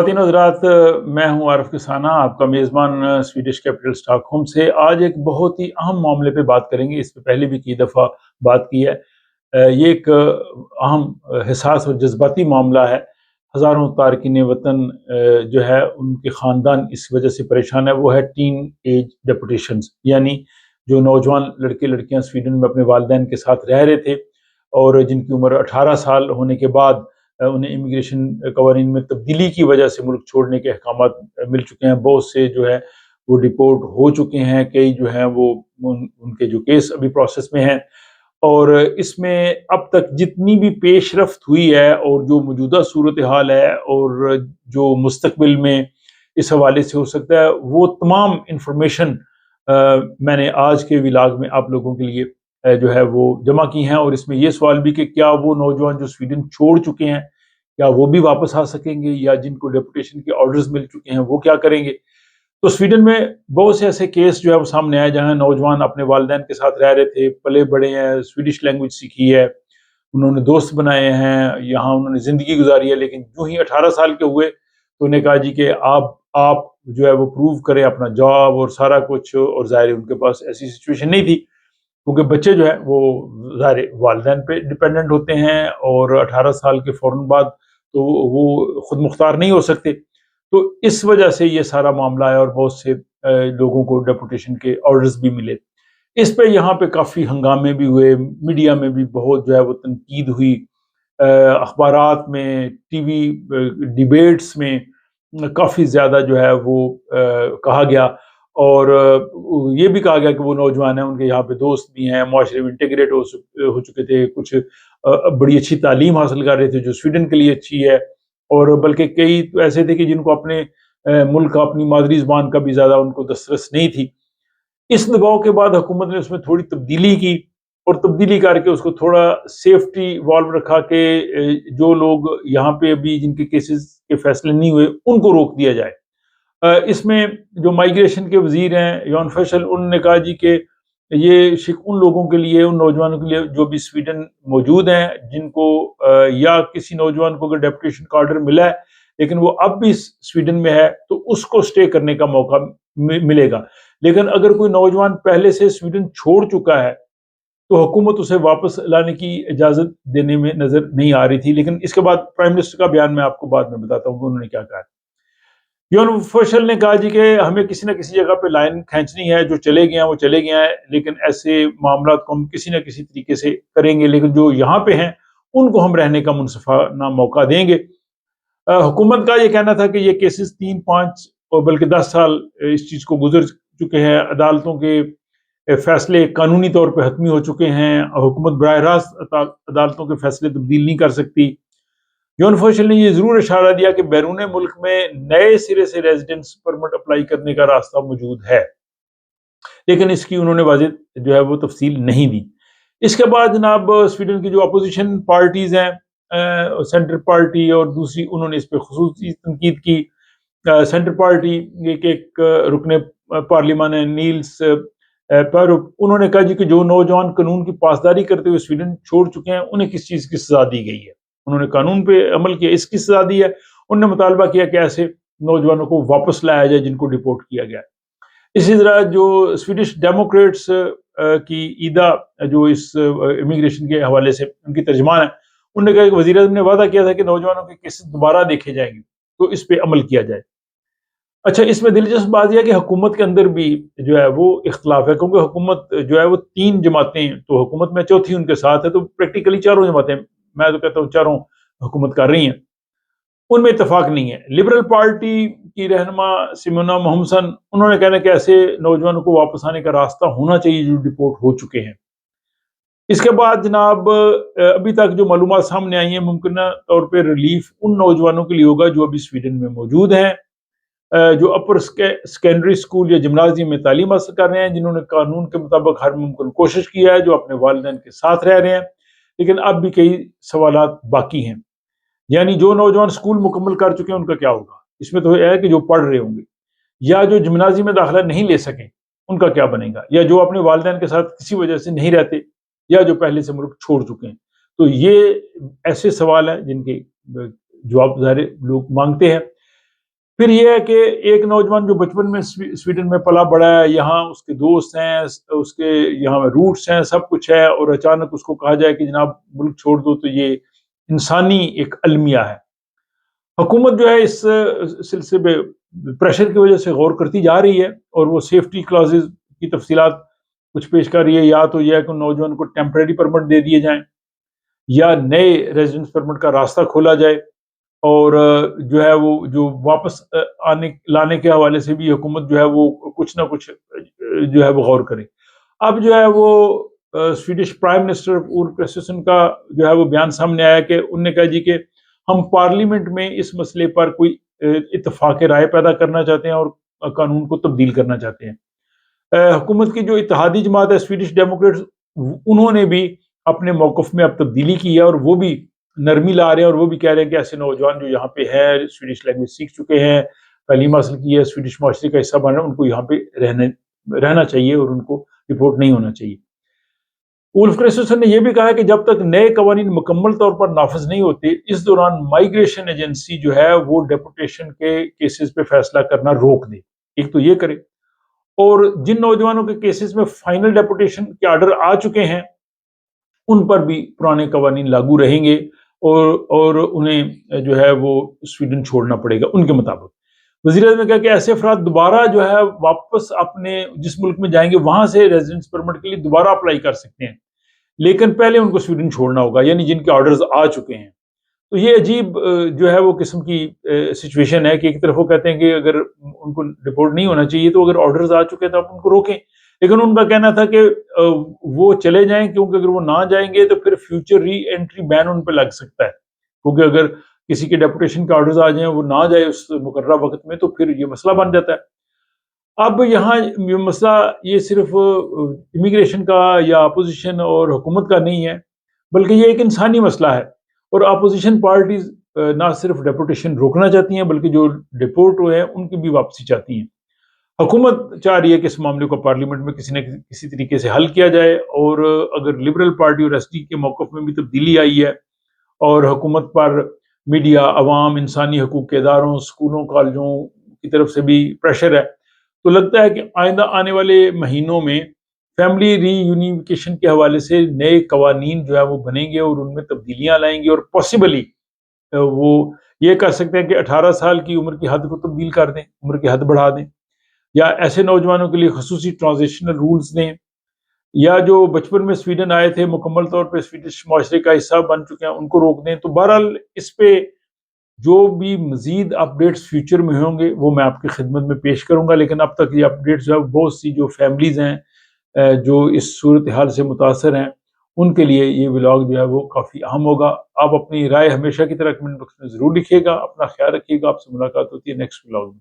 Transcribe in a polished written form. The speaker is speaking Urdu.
خواتین و حضرات، میں ہوں عارف کسانہ، آپ کا میزبان سویڈش کیپٹل اسٹاک ہوم سے۔ آج ایک بہت ہی اہم معاملے پہ بات کریں گے، اس پہ پہلے بھی کئی دفعہ بات کی ہے۔ یہ ایک اہم حساس اور جذباتی معاملہ ہے۔ ہزاروں تارکین وطن جو ہے ان کے خاندان اس وجہ سے پریشان ہے، وہ ہے ٹین ایج ڈیپوٹیشنز، یعنی جو نوجوان لڑکے لڑکیاں سویڈن میں اپنے والدین کے ساتھ رہ رہے تھے اور جن کی عمر 18 سال ہونے کے بعد انہیں امیگریشن قوانین میں تبدیلی کی وجہ سے ملک چھوڑنے کے احکامات مل چکے ہیں۔ بہت سے جو ہے وہ ڈپورٹ ہو چکے ہیں، کئی جو ہیں وہ ان کے جو کیس ابھی پروسیس میں ہیں، اور اس میں اب تک جتنی بھی پیش رفت ہوئی ہے اور جو موجودہ صورتحال ہے اور جو مستقبل میں اس حوالے سے ہو سکتا ہے، وہ تمام انفارمیشن میں نے آج کے ولاگ میں آپ لوگوں کے لیے جو ہے وہ جمع کی ہیں۔ اور اس میں یہ سوال بھی کہ کیا وہ نوجوان جو سویڈن چھوڑ چکے ہیں کیا وہ بھی واپس آ سکیں گے، یا جن کو ڈیپوٹیشن کے آرڈرز مل چکے ہیں وہ کیا کریں گے۔ تو سویڈن میں بہت سے ایسے کیس جو ہے وہ سامنے آئے جہاں نوجوان اپنے والدین کے ساتھ رہ رہے تھے، پلے بڑے ہیں، سویڈش لینگویج سیکھی ہے، انہوں نے دوست بنائے ہیں، یہاں انہوں نے زندگی گزاری ہے، لیکن جو ہی 18 سال کے ہوئے تو انہیں کہا جی کہ آپ جو ہے وہ پروو کریں اپنا جاب اور سارا کچھ، اور ظاہر ان کے پاس ایسی سچویشن نہیں تھی کیونکہ بچے جو ہے وہ ظاہر والدین پہ ڈپینڈنٹ ہوتے ہیں، اور 18 سال کے فوراً بعد تو وہ خود مختار نہیں ہو سکتے۔ تو اس وجہ سے یہ سارا معاملہ ہے، اور بہت سے لوگوں کو ڈیپوٹیشن کے آرڈرز بھی ملے۔ اس پہ یہاں پہ کافی ہنگامے بھی ہوئے، میڈیا میں بھی بہت جو ہے وہ تنقید ہوئی، اخبارات میں، ٹی وی ڈیبیٹس میں کافی زیادہ جو ہے وہ کہا گیا، اور یہ بھی کہا گیا کہ وہ نوجوان ہیں، ان کے یہاں پہ دوست بھی ہیں، معاشرے میں انٹیگریٹ ہو چکے تھے، کچھ بڑی اچھی تعلیم حاصل کر رہے تھے جو سویڈن کے لیے اچھی ہے، اور بلکہ کئی تو ایسے تھے کہ جن کو اپنے ملک کا، اپنی مادری زبان کا بھی زیادہ ان کو دسترس نہیں تھی۔ اس دباؤ کے بعد حکومت نے اس میں تھوڑی تبدیلی کی، اور تبدیلی کر کے اس کو تھوڑا سیفٹی والو رکھا کہ جو لوگ یہاں پہ ابھی جن کے کیسز کے فیصلے نہیں ہوئے ان کو روک دیا جائے۔ اس میں جو مائیگریشن کے وزیر ہیں یون فیشل، انہوں نے کہا جی کہ یہ شک ان لوگوں کے لیے، ان نوجوانوں کے لیے جو بھی سویڈن موجود ہیں، جن کو یا کسی نوجوان کو اگر ڈیپوٹیشن کا آرڈر ملا ہے لیکن وہ اب بھی سویڈن میں ہے تو اس کو سٹے کرنے کا موقع ملے گا۔ لیکن اگر کوئی نوجوان پہلے سے سویڈن چھوڑ چکا ہے تو حکومت اسے واپس لانے کی اجازت دینے میں نظر نہیں آ رہی تھی۔ لیکن اس کے بعد پرائم منسٹر کا بیان میں آپ کو بعد میں بتاتا ہوں کہ انہوں نے کیا کہا۔ یون فیشل نے کہا جی کہ ہمیں کسی نہ کسی جگہ پہ لائن کھینچنی ہے، جو چلے گئے ہیں وہ چلے گئے ہیں، لیکن ایسے معاملات کو ہم کسی نہ کسی طریقے سے کریں گے، لیکن جو یہاں پہ ہیں ان کو ہم رہنے کا منصفانہ موقع دیں گے۔ حکومت کا یہ کہنا تھا کہ یہ کیسز 3، 5 اور بلکہ 10 سال اس چیز کو گزر چکے ہیں، عدالتوں کے فیصلے قانونی طور پہ حتمی ہو چکے ہیں، حکومت براہ راست عدالتوں کے فیصلے تبدیل نہیں کر سکتی۔ یون فیشل نے یہ ضرور اشارہ دیا کہ بیرون ملک میں نئے سرے سے ریزیڈنس پرمٹ اپلائی کرنے کا راستہ موجود ہے، لیکن اس کی انہوں نے واضح جو ہے وہ تفصیل نہیں دی۔ اس کے بعد جناب سویڈن کی جو اپوزیشن پارٹیز ہیں، سینٹر پارٹی اور دوسری، انہوں نے اس پہ خصوصی تنقید کی۔ سینٹر پارٹی ایک رکن پارلیمان ہے نیلس پیروپ، انہوں نے کہا جی کہ جو نوجوان قانون کی پاسداری کرتے ہوئے سویڈن چھوڑ چکے ہیں انہیں کس چیز کی سزا دی گئی ہے، انہوں نے قانون پہ عمل کیا، اس کی سزا دی ہے۔ انہوں نے مطالبہ کیا کہ ایسے نوجوانوں کو واپس لایا جائے جن کو ڈپورٹ کیا گیا ہے۔ اسی طرح جو سویڈش ڈیموکریٹس کی ایدا جو اس امیگریشن کے حوالے سے ان کی ترجمان ہے، انہوں نے کہا کہ وزیر اعظم نے وعدہ کیا تھا کہ نوجوانوں کے کیسز دوبارہ دیکھے جائیں گے تو اس پہ عمل کیا جائے۔ اچھا، اس میں دلچسپ بات یہ ہے کہ حکومت کے اندر بھی جو ہے وہ اختلاف ہے، کیونکہ حکومت جو ہے وہ 3 جماعتیں، تو حکومت میں چوتھی ان کے ساتھ ہے، تو پریکٹیکلی 4 جماعتیں، میں تو کہتا ہوں 4 حکومت کر رہی ہیں، ان میں اتفاق نہیں ہے۔ لبرل پارٹی کی رہنما سیمونا محمسن، انہوں نے کہنا کہ ایسے نوجوانوں کو واپس آنے کا راستہ ہونا چاہیے جو ڈپورٹ ہو چکے ہیں۔ اس کے بعد جناب ابھی تک جو معلومات سامنے آئی ہیں، ممکنہ طور پہ ریلیف ان نوجوانوں کے لیے ہوگا جو ابھی سویڈن میں موجود ہیں، جو اپر سیکنڈری اسکول یا جمنازیم میں تعلیم حاصل کر رہے ہیں، جنہوں نے قانون کے مطابق ہر ممکن کوشش کی ہے، جو اپنے والدین کے ساتھ رہ رہے ہیں، لیکن اب بھی کئی سوالات باقی ہیں۔ یعنی جو نوجوان اسکول مکمل کر چکے ہیں ان کا کیا ہوگا؟ اس میں تو یہ ہے کہ جو پڑھ رہے ہوں گے، یا جو جمنازیم میں داخلہ نہیں لے سکیں ان کا کیا بنے گا، یا جو اپنے والدین کے ساتھ کسی وجہ سے نہیں رہتے، یا جو پہلے سے ملک چھوڑ چکے ہیں۔ تو یہ ایسے سوال ہیں جن کے جواب ظاہر لوگ مانگتے ہیں۔ پھر یہ ہے کہ ایک نوجوان جو بچپن میں سویڈن میں پلا بڑا ہے، یہاں اس کے دوست ہیں، اس کے یہاں روٹس ہیں، سب کچھ ہے، اور اچانک اس کو کہا جائے کہ جناب ملک چھوڑ دو، تو یہ انسانی ایک المیہ ہے۔ حکومت جو ہے اس سلسلے میں پریشر کی وجہ سے غور کرتی جا رہی ہے، اور وہ سیفٹی کلازز کی تفصیلات کچھ پیش کر رہی ہے، یا تو یہ ہے کہ نوجوان کو ٹیمپریری پرمٹ دے دیے جائیں، یا نئے ریزیڈنس پرمٹ کا راستہ کھولا جائے، اور جو ہے وہ جو واپس آنے لانے کے حوالے سے بھی حکومت جو ہے وہ کچھ نہ کچھ جو ہے وہ غور کرے۔ اب جو ہے وہ سویڈش پرائم منسٹر اولف کرسٹرسن کا جو ہے وہ بیان سامنے آیا کہ انہوں نے کہا جی کہ ہم پارلیمنٹ میں اس مسئلے پر کوئی اتفاق رائے پیدا کرنا چاہتے ہیں اور قانون کو تبدیل کرنا چاہتے ہیں۔ حکومت کی جو اتحادی جماعت ہے سویڈش ڈیموکریٹس، انہوں نے بھی اپنے موقف میں اب تبدیلی کی ہے، اور وہ بھی نرمی لا رہے ہیں، اور وہ بھی کہہ رہے ہیں کہ ایسے نوجوان جو یہاں پہ ہے، سویڈش لینگویج سیکھ چکے ہیں، تعلیم حاصل کی ہے، سویڈش معاشرے کا حصہ بن رہے ہیں، ان کو یہاں پہ رہنا چاہیے اور ان کو رپورٹ نہیں ہونا چاہیے۔ اولف کرسٹرسن نے یہ بھی کہا کہ جب تک نئے قوانین مکمل طور پر نافذ نہیں ہوتے، اس دوران مائیگریشن ایجنسی جو ہے وہ ڈیپوٹیشن کے کیسز پہ فیصلہ کرنا روک دے۔ ایک تو یہ کرے، اور جن نوجوانوں کے کیسز میں فائنل ڈیپوٹیشن کے آرڈر آ چکے ہیں، ان پر بھی پرانے قوانین لاگو رہیں گے، اور انہیں جو ہے وہ سویڈن چھوڑنا پڑے گا ان کے مطابق۔ وزیر اعظم نے کہا کہ ایسے افراد دوبارہ جو ہے واپس اپنے جس ملک میں جائیں گے وہاں سے ریزیڈنس پرمٹ کے لیے دوبارہ اپلائی کر سکتے ہیں، لیکن پہلے ان کو سویڈن چھوڑنا ہوگا، یعنی جن کے آرڈرز آ چکے ہیں۔ تو یہ عجیب جو ہے وہ قسم کی سچویشن ہے کہ ایک طرف وہ کہتے ہیں کہ اگر ان کو رپورٹ نہیں ہونا چاہیے تو اگر آرڈرز آ چکے تو آپ ان کو روکیں، لیکن ان کا کہنا تھا کہ وہ چلے جائیں، کیونکہ اگر وہ نہ جائیں گے تو پھر فیوچر ری انٹری بین ان پہ لگ سکتا ہے، کیونکہ اگر کسی کے ڈیپوٹیشن کے آرڈرز آ جائیں، وہ نہ جائے اس مقررہ وقت میں، تو پھر یہ مسئلہ بن جاتا ہے۔ اب یہاں یہ مسئلہ یہ صرف امیگریشن کا یا اپوزیشن اور حکومت کا نہیں ہے، بلکہ یہ ایک انسانی مسئلہ ہے، اور اپوزیشن پارٹیز نہ صرف ڈیپوٹیشن روکنا چاہتی ہیں بلکہ جو ڈیپورٹ ہوئے ہیں ان کی بھی واپسی چاہتی ہیں۔ حکومت چاہ رہی ہے کہ اس معاملے کو پارلیمنٹ میں کسی نہ کسی طریقے سے حل کیا جائے، اور اگر لبرل پارٹی اور ایس ڈی کے موقف میں بھی تبدیلی آئی ہے، اور حکومت پر میڈیا، عوام، انسانی حقوق کے اداروں، اسکولوں، کالجوں کی طرف سے بھی پریشر ہے، تو لگتا ہے کہ آئندہ آنے والے مہینوں میں فیملی ری یونیفیکیشن کے حوالے سے نئے قوانین جو ہے وہ بنیں گے، اور ان میں تبدیلیاں لائیں گے، اور پاسبلی وہ یہ کر سکتے ہیں کہ 18 سال کی عمر کی حد کو تبدیل کر دیں، عمر کی حد بڑھا دیں، یا ایسے نوجوانوں کے لیے خصوصی ٹرانزیشنل رولز دیں، یا جو بچپن میں سویڈن آئے تھے مکمل طور پہ سویڈش معاشرے کا حصہ بن چکے ہیں ان کو روک دیں۔ تو بہرحال اس پہ جو بھی مزید اپڈیٹس فیوچر میں ہوں گے وہ میں آپ کی خدمت میں پیش کروں گا، لیکن اب تک یہ اپڈیٹس جو ہے بہت سی جو فیملیز ہیں جو اس صورتحال سے متاثر ہیں ان کے لیے یہ ولاگ جو ہے وہ کافی اہم ہوگا۔ آپ اپنی رائے ہمیشہ کی طرح کمنٹ باکس میں ضرور لکھیے گا، اپنا خیال رکھیے گا، آپ سے ملاقات ہوتی ہے نیکسٹ ولاگ میں۔